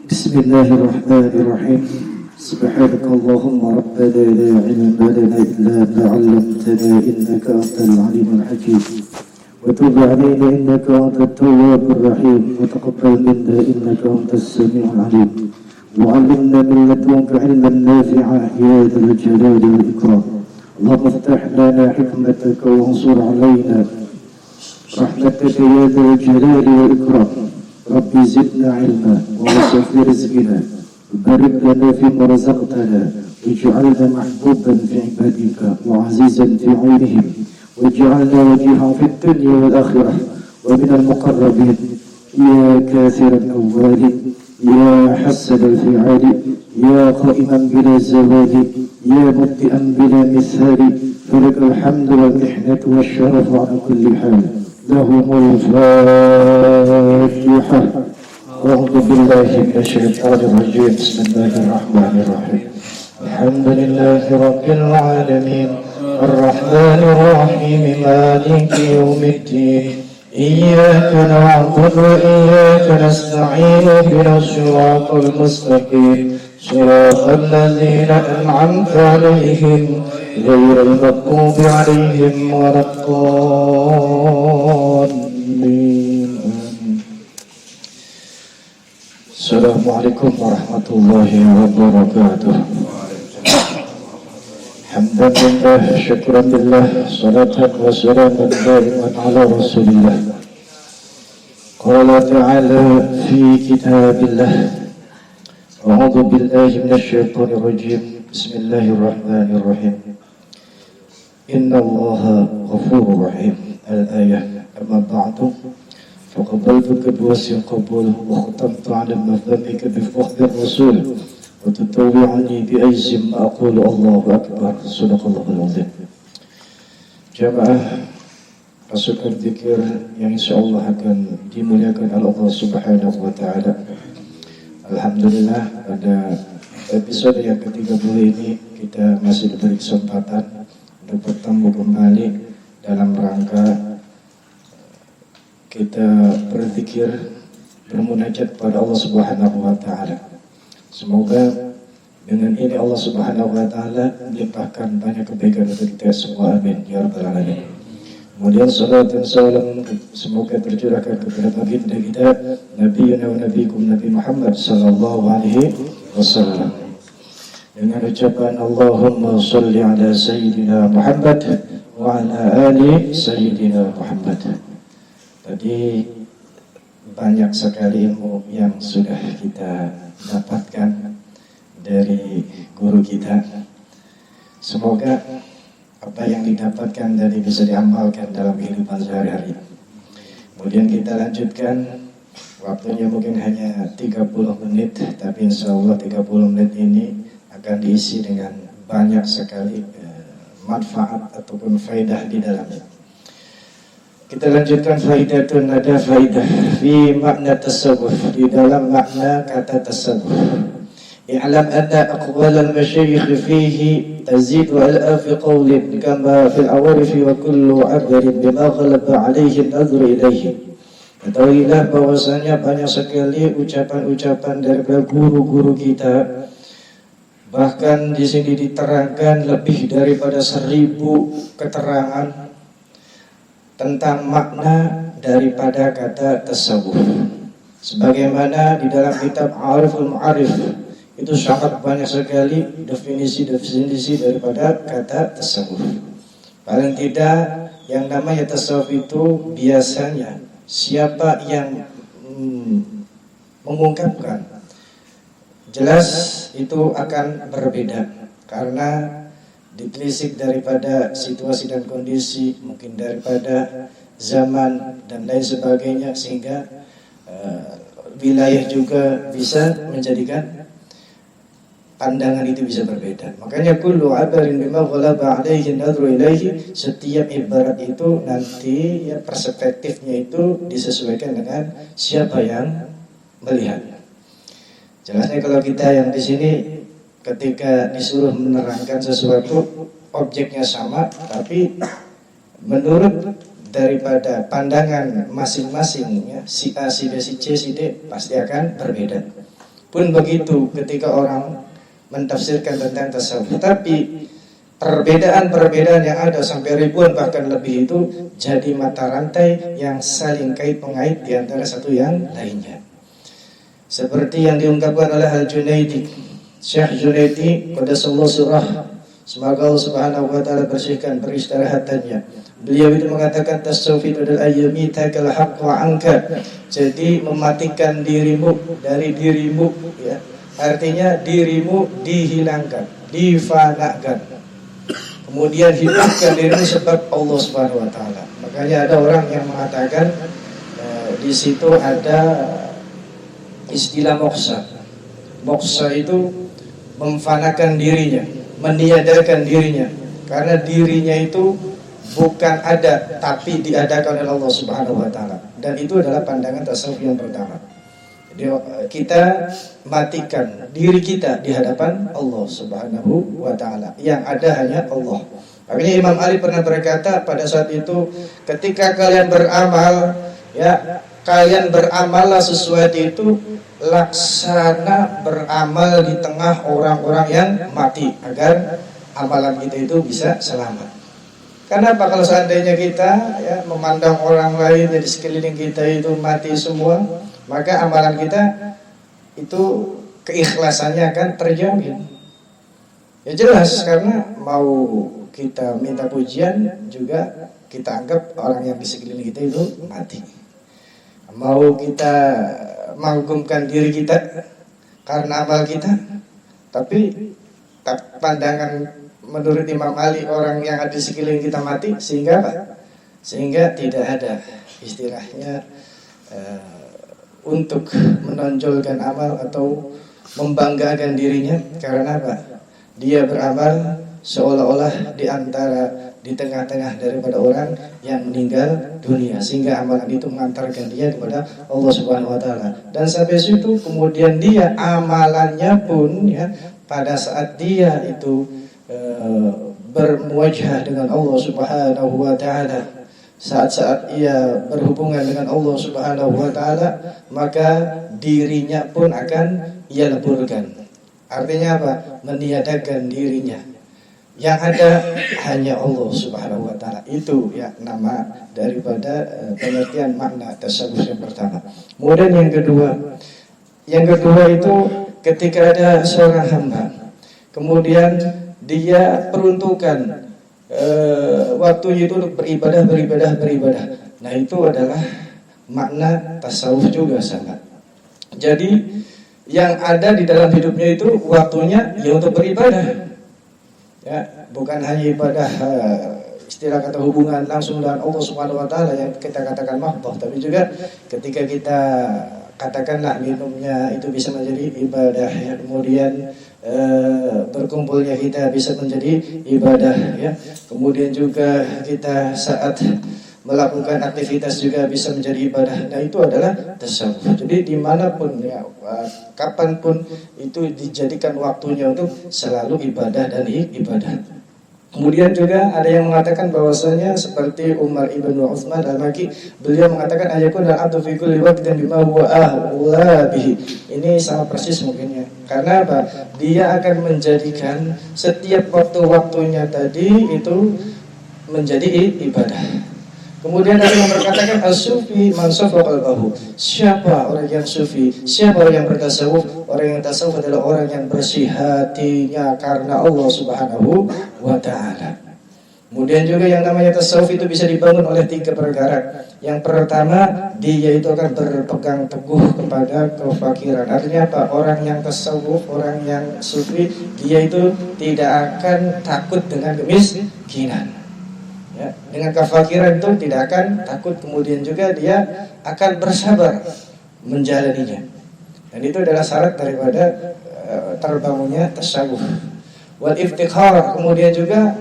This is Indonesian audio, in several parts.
بسم الله الرحمن الرحيم. سبحانك اللهم ربنا لا علم لنا إلا ما علمتنا إنك أنت العليم الحكيم، وتب علينا إنك أنت التواب الرحيم، وتقبل منا إنك أنت السميع العليم، وعلمنا من لدنك علما نافعا يا ذا الجلال والإكرام. اللهم افتح لنا حكمتك وانصر علينا رحمتك يا ذا الجلال والإكرام. ربي زدنا علما ووسع في رزقنا، وبارك لنا فيما رزقتنا، واجعلنا محبوبا في عبادك وعزيزا في عينهم، واجعلنا وجيها في الدنيا والآخرة ومن المقربين يا كاثر الأواب يا حسن الفعال يا قائما بلا زوال يا مبدئا بلا مثال، فلك الحمد والمحنة والشرف على كل حال. لهم الفاتحة. أعوذ بالله من الشيطان الرجيم. بسم الله الرحمن الرحيم. الحمد لله رب العالمين الرحمن الرحيم مالك يوم الدين، إياك نعبد وإياك نستعين، اهدنا الصراط المستقيم صراط الذين أنعمت عليهم غير المغضوب عليهم ولا الضالين. Assalamualaikum warahmatullahi wabarakatuh. Hamdan lillah, syukran lillah, salatan wa salaman daiman ala rasulillah. Qala ta'ala fi kitabillah, a'udzu billahi minasy syaithanir rajim. Bismillahirrahmanirrahim. Innallaha ghafurur rahim. Al-ayah. Amma ba'du. فقبلتك بوسع قبول وختمت على مفهمك بفخر الرسول وتطوعني بأيز ما أقول الله أكبر. صدق الله العظيم. Jamaah pasukan zikir yang insyaallah akan dimuliakan oleh Allah Subhanahu wa taala. Alhamdulillah, pada episode yang ke-30 ini kita masih diberi kesempatan untuk bertemu kembali dalam rangka kita berzikir, bermunajat pada Allah Subhanahu wa taala. Semoga dengan ini Allah Subhanahu wa taala melimpahkan banyak kebaikan untuk kita semua. Amin ya rabbal alamin. Kemudian salawat dan salam semoga tercurahkan kepada baginda kita Nabiyyuna wa Nabiyyukum Nabi Muhammad sallallahu alaihi wasallam dengan ucapan Allahumma shalli ala sayyidina Muhammad wa ala ali sayyidina Muhammad. Tadi banyak sekali ilmu yang sudah kita dapatkan dari guru kita. Semoga apa yang didapatkan tadi bisa diamalkan dalam kehidupan sehari-hari. Kemudian kita lanjutkan, waktunya mungkin hanya 30 menit, tapi insya Allah 30 menit ini akan diisi dengan banyak sekali manfaat ataupun faedah di dalamnya. Kita lanjutkan faidatun, ada faidah fi makna tasawuf, di dalam makna kata tasawuf. I'lam anna aqwal al-masyayikh fihi tazidu al-alf qawlin kama fil awarif wa kullu 'abrin bima ghalaba 'alayhi an-nadhr ilayhi. Ketahuilah bahwasanya banyak sekali ucapan-ucapan dari guru-guru kita, bahkan di sini diterangkan lebih daripada 1000 keterangan tentang makna daripada kata tasawuf. Sebagaimana di dalam kitab Ariful Mu'arif itu sangat banyak sekali definisi-definisi daripada kata tasawuf. Paling tidak yang namanya tasawuf itu biasanya siapa yang mengungkapkan, jelas itu akan berbeda karena ditelisik daripada situasi dan kondisi, mungkin daripada zaman dan lain sebagainya, sehingga wilayah juga bisa menjadikan pandangan itu bisa berbeda. Makanya kullu abarin bima ghalaba alaihi nadru ilaihi, setiap ibarat itu nanti ya perspektifnya itu disesuaikan dengan siapa yang melihat. Jelasnya kalau kita yang di sini ketika disuruh menerangkan sesuatu, objeknya sama, tapi menurut daripada pandangan masing-masing, ya, si A, si B, si C, si D pasti akan berbeda. Pun begitu ketika orang mentafsirkan tentang tasawuf. Tapi perbedaan-perbedaan yang ada sampai ribuan bahkan lebih itu jadi mata rantai yang saling kait mengait di antara satu yang lainnya. Seperti yang diungkapkan oleh Al-Junaidi, Syekh Junaidi qaddasallahu sirrah, semoga Allah Subhanahu wa taala bersihkan peristirahatannya. Beliau itu mengatakan tasawuf itu adalah ayyamitakal haqq wa anka. Jadi mematikan dirimu dari dirimu, ya. Artinya dirimu dihilangkan, difanakan. Kemudian hidupkan dirimu sebab Allah Subhanahu wa taala. Makanya ada orang yang mengatakan di situ ada istilah moksa. Moksa itu memfanakan dirinya, meniadakan dirinya. Karena dirinya itu bukan ada, tapi diadakan oleh Allah Subhanahu wa taala. Dan itu adalah pandangan tasawuf yang pertama. Jadi kita matikan diri kita di hadapan Allah Subhanahu wa taala. Yang ada hanya Allah. Makanya Imam Ali pernah berkata pada saat itu, ketika kalian beramal, ya, kalian beramallah sesuatu itu laksana beramal di tengah orang-orang yang mati, agar amalan kita itu bisa selamat. Kenapa? Kalau seandainya kita, ya, memandang orang lain di sekeliling kita itu mati semua, maka amalan kita itu keikhlasannya akan terjamin. Ya jelas, karena mau kita minta pujian juga kita anggap orang yang di sekeliling kita itu mati. Mau kita mengagumkan diri kita karena amal kita, tapi pandangan menurut Imam Ali orang yang ada di sekeliling kita mati, sehingga apa? Sehingga tidak ada istilahnya untuk menonjolkan amal atau membanggakan dirinya. Karena apa? Dia beramal seolah-olah di tengah-tengah daripada orang yang meninggal dunia, sehingga amalan itu mengantarkan dia kepada Allah Subhanahu wa taala. Dan sampai situ kemudian dia amalannya pun, ya, pada saat dia itu bermuajah dengan Allah Subhanahu wa taala, saat-saat ia berhubungan dengan Allah Subhanahu wa taala, maka dirinya pun akan ia leburkan. Artinya apa? Meniadakan dirinya. Yang ada hanya Allah Subhanahu wa taala. Itu, ya, nama daripada pengertian makna tasawuf yang pertama. Kemudian yang kedua itu ketika ada seorang hamba, kemudian dia peruntukan waktunya itu untuk beribadah. Nah, itu adalah makna tasawuf juga sama. Jadi yang ada di dalam hidupnya itu waktunya ya untuk beribadah. Ya, bukan hanya ibadah istilah kata hubungan langsung dengan Allah Subhanahu wa taala yang kita katakan mahdhah, tapi juga ketika kita katakanlah minumnya itu bisa menjadi ibadah, ya. Kemudian berkumpulnya kita bisa menjadi ibadah, ya. Kemudian juga kita saat melakukan aktivitas juga bisa menjadi ibadah. Nah, itu adalah tasawuf. Jadi dimanapun, ya, kapanpun itu dijadikan waktunya untuk selalu ibadah dan ibadah. Kemudian juga ada yang mengatakan bahwasanya seperti Umar ibn Utsman al-Makki, beliau mengatakan ayakun al-abdu fi kulli waqtin bima huwa ahla bihi. Ini sama persis mungkinnya. Karena apa? Dia akan menjadikan setiap waktu-waktunya tadi itu menjadi ibadah. Kemudian ada yang berkatakan as-sufi man safa qalbahu. Siapa orang yang sufi? Siapa orang yang bertasawuf? Orang yang tasawuf adalah orang yang bersih hatinya karena Allah Subhanahu wa taala. Kemudian juga yang namanya tasawuf itu bisa dibangun oleh 3 perkara. Yang pertama, dia itu akan berpegang teguh kepada kefakiran. Artinya apa? Orang yang tasawuf, orang yang sufi, dia itu tidak akan takut dengan kemiskinan. Ya, dengan kefakiran itu tidak akan takut. Kemudian juga dia akan bersabar menjalaninya. Dan itu adalah syarat daripada terbangunnya tasawuf. Wal iftikhar, kemudian juga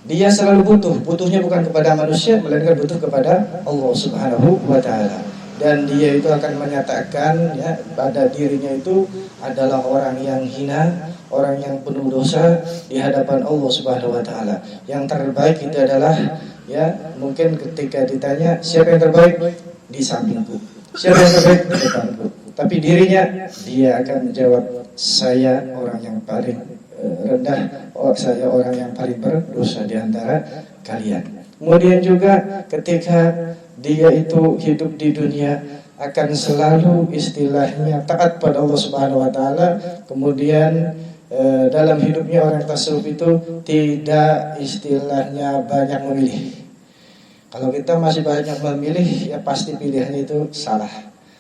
dia selalu butuhnya bukan kepada manusia, melainkan butuh kepada Allah Subhanahu wa taala. Dan dia itu akan menyatakan, ya, pada dirinya itu adalah orang yang hina, orang yang penuh dosa di hadapan Allah Subhanahu wa taala. Yang terbaik itu adalah, ya, mungkin ketika ditanya siapa yang terbaik, di sampingku. Siapa yang terbaik, di depanku. tapi dirinya dia akan menjawab, saya orang yang paling rendah, saya orang yang paling berdosa di antara kalian. Kemudian juga ketika dia itu hidup di dunia akan selalu istilahnya taat pada Allah Subhanahu wa taala. Kemudian dalam hidupnya orang tasawuf itu tidak istilahnya banyak memilih. Kalau kita masih banyak memilih, ya pasti pilihannya itu salah.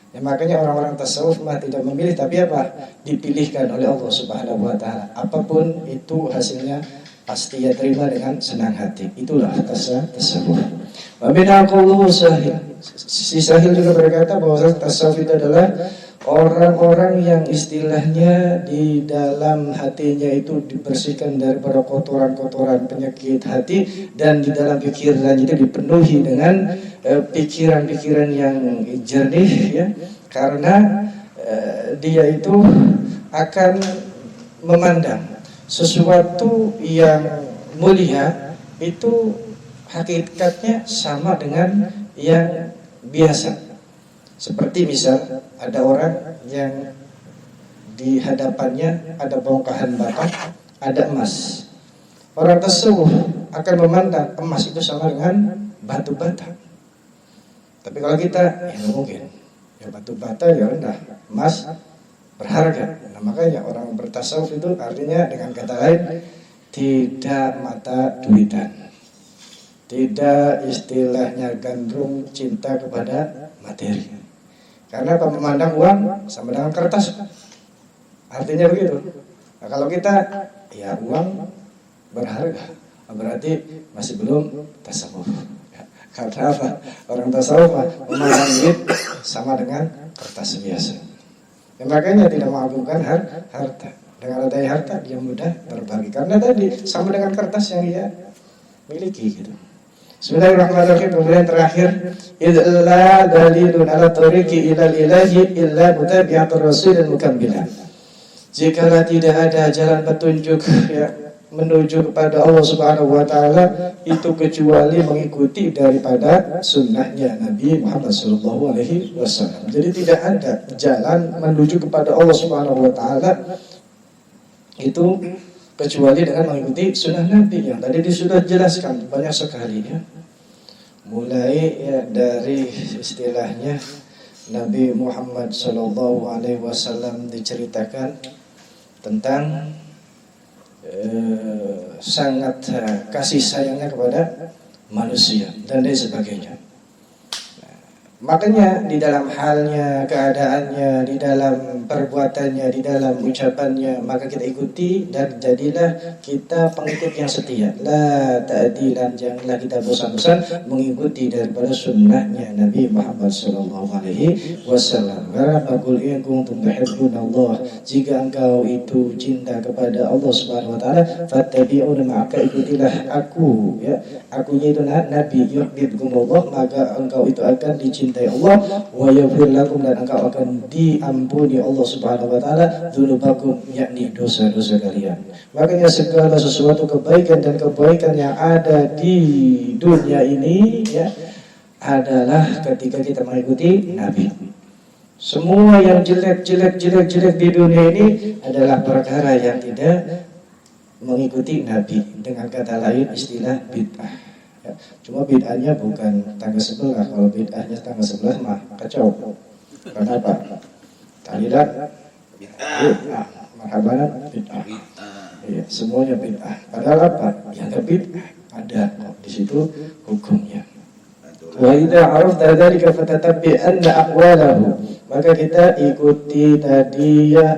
Ya, makanya orang-orang tasawuf mah tidak memilih, tapi apa? Dipilihkan oleh Allah Subhanahu wa taala. Apapun itu hasilnya pasti ya terima dengan senang hati. Itulah tasawuf. Wa min aqulhu Sahil. Si Sahil juga berkata bahwa tasawuf itu adalah orang-orang yang istilahnya di dalam hatinya itu dibersihkan daripada kotoran-kotoran penyakit hati, dan di dalam pikiran itu dipenuhi dengan pikiran-pikiran yang jernih, ya, karena dia itu akan memandang sesuatu yang mulia itu hakikatnya sama dengan yang biasa. Seperti misal ada orang yang di hadapannya ada bongkahan bata, ada emas. Orang tasawuf akan memandang emas itu sama dengan batu bata. Tapi kalau kita, ya mungkin, ya batu bata ya rendah, emas berharga. Nah, makanya orang bertasawuf itu artinya dengan kata lain tidak mata duitan, tidak istilahnya gandrung cinta kepada materi. Karena apa? Memandang uang sama dengan kertas, artinya begitu. Nah, kalau kita, ya uang berharga, berarti masih belum tasawuf. Ya, karena apa? Orang tasawuf memandang duit sama dengan kertas biasa. Ya, makanya tidak mengagungkan harta. Dengan adanya harta dia mudah berbagi, karena tadi sama dengan kertas yang dia miliki gitu. Bismillahirrahmanirrahim. Kemudian terakhir, idza dalilun ala tariqi ilal ilahi illa mutabi'atur rasul mukammilah. Jikalau tidak ada jalan petunjuk, ya, menuju kepada Allah Subhanahu wa taala itu kecuali mengikuti daripada sunnahnya Nabi Muhammad sallallahu alaihi wasallam. Jadi tidak ada jalan menuju kepada Allah Subhanahu wa taala itu kecuali dengan mengikuti sunnah Nabi yang tadi sudah jelaskan banyak sekali, ya. Mulai ya dari istilahnya Nabi Muhammad Shallallahu Alaihi Wasallam diceritakan tentang sangat kasih sayangnya kepada manusia dan lain sebagainya. Makanya di dalam halnya, keadaannya, di dalam perbuatannya, di dalam ucapannya, maka kita ikuti dan jadilah kita pengikut yang setia. La ta'dilan, janganlah kita bosan-bosan mengikuti daripada sunnahnya Nabi Muhammad sallallahu alaihi wasallam. Karena qul in kuntum tuhibbunallah, jika engkau itu cinta kepada Allah Subhanahu wa taala, fattabi'uni, maka ikutilah aku, ya. Akunya itu Nabi, yuhibbukumullah, maka engkau itu akan dicintai Allah, wa yaghfir lakum, dan engkau akan diampuni Allah Subhanahu wa taala dzunubakum, yakni dosa-dosa kalian. Makanya segala sesuatu kebaikan dan kebaikan yang ada di dunia ini, ya, adalah ketika kita mengikuti Nabi. Semua yang jelek di dunia ini adalah perkara yang tidak mengikuti Nabi. Dengan kata lain istilah bid'ah. Cuma bid'ahnya bukan tangga sebelah. Kalau bid'ahnya tangga sebelah mah kacau. Kenapa? Tahlilan bid'ah, marhaban bid'ah. Iya, semuanya bid'ah. Padahal apa? Yang bid'ah ada di situ hukumnya. Wa idza arafta dzalika fatatabbi anna aqwalahu, maka kita ikuti tadi, ya,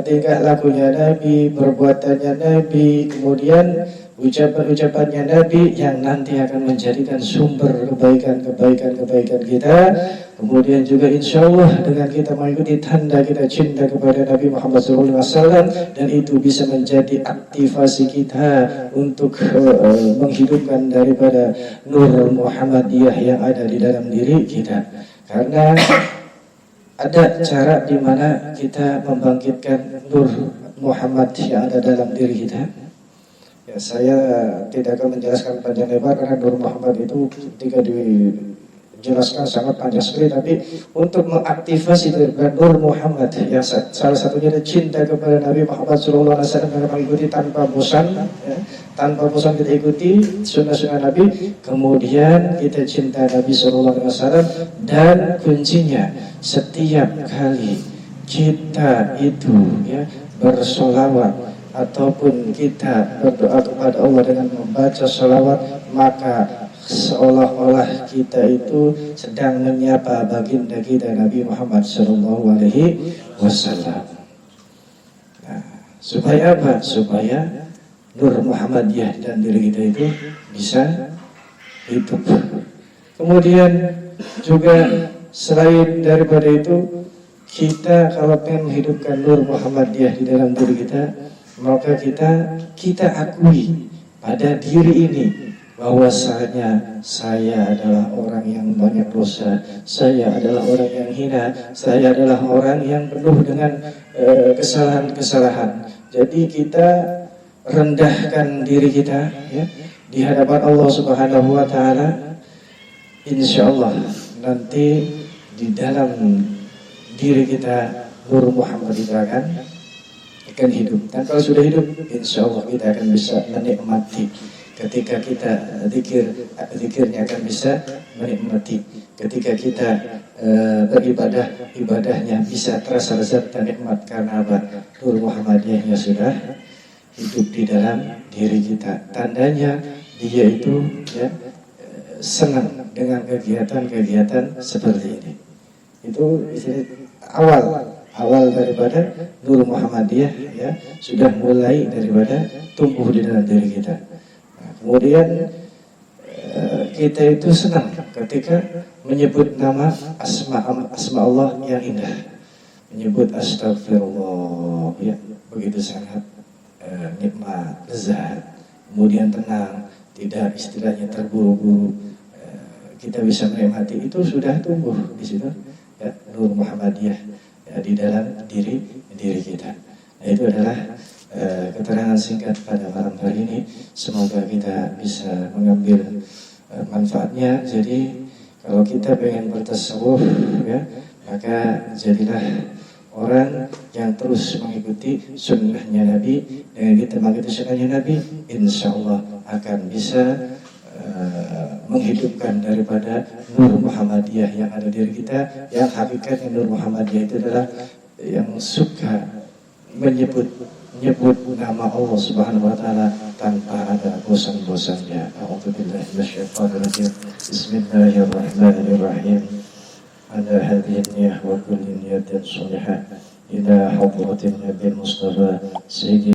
tingkah lakunya Nabi, perbuatannya Nabi, kemudian ucapan-ucapannya Nabi yang nanti akan menjadikan sumber kebaikan kita. Kemudian juga insya Allah dengan kita mengikuti tanda kita cinta kepada Nabi Muhammad SAW, dan itu bisa menjadi aktivasi kita untuk menghidupkan daripada nur Muhammadiyah yang ada di dalam diri kita. Karena ada cara di mana kita membangkitkan nur Muhammad yang ada dalam diri kita. Ya, saya tidak akan menjelaskan panjang lebar karena Nur Muhammad itu ketika Jelaskan sangat panjang sekali, tapi untuk mengaktifasi daripada Nur Muhammad yang salah satunya adalah cinta kepada Nabi Muhammad SAW dan mengikuti tanpa bosan, ya, tanpa bosan kita ikuti sunnah-sunnah Nabi, kemudian kita cinta Nabi SAW, dan kuncinya setiap kali kita itu ya bersolawat ataupun kita berdoa kepada Allah dengan membaca sholawat, maka seolah-olah kita itu sedang menyapa baginda kita Nabi Muhammad Sallallahu Alaihi Wasallam. Nah, supaya apa? Supaya Nur Muhammadiyah dan diri kita itu bisa hidup. Kemudian juga selain daripada itu, kita kalau ingin menghidupkan Nur Muhammadiyah di dalam diri kita, maka kita akui pada diri ini bahwasanya saya adalah orang yang banyak dosa, saya adalah orang yang hina, saya adalah orang yang penuh dengan kesalahan-kesalahan. Jadi kita rendahkan diri kita ya di hadapan Allah Subhanahu wa taala. Insyaallah nanti di dalam diri kita Nur Muhammad itu akan hidup. Dan kalau sudah hidup, insyaallah kita akan bisa menikmati. Ketika kita zikirnya akan bisa menikmati. Ketika kita beribadah, ibadahnya bisa terasa lezat dan nikmat karena apa? Nur Muhammadiyahnya sudah hidup di dalam diri kita. Tandanya dia itu ya senang dengan kegiatan-kegiatan seperti ini. Itu awal daripada Nur Muhammadiyah ya sudah mulai daripada tumbuh di dalam diri kita. Kemudian kita itu senang ketika menyebut nama asma Allah yang indah, menyebut astagfirullah ya, begitu sangat nikmat, lezat, kemudian tenang, tidak istilahnya terburu-buru, kita bisa menikmati itu sudah tumbuh di situ ya Nur Muhammadiyah ya, di dalam diri kita. Nah, itu adalah keterangan singkat pada malam hari ini. Semoga kita bisa mengambil manfaatnya. Jadi kalau kita pengen bertasawuf ya, maka jadilah orang yang terus mengikuti sunnahnya Nabi. Dengan kita mengikuti sunnahnya Nabi, insya Allah akan bisa menghidupkan daripada Nur Muhammadiyah yang ada di diri kita. Yang hakikatnya Nur Muhammadiyah itu adalah yang suka menyebut nama Allah Subhanahu wa taala tanpa ada bosan-bosannya. A'udzubillahi minasyaitonir rajim. Bismillahirrahmanirrahim. Ala hadhihi niyyah wa kulli niyyatin shalihah ila hadratin Nabi Mustafa Sayyidi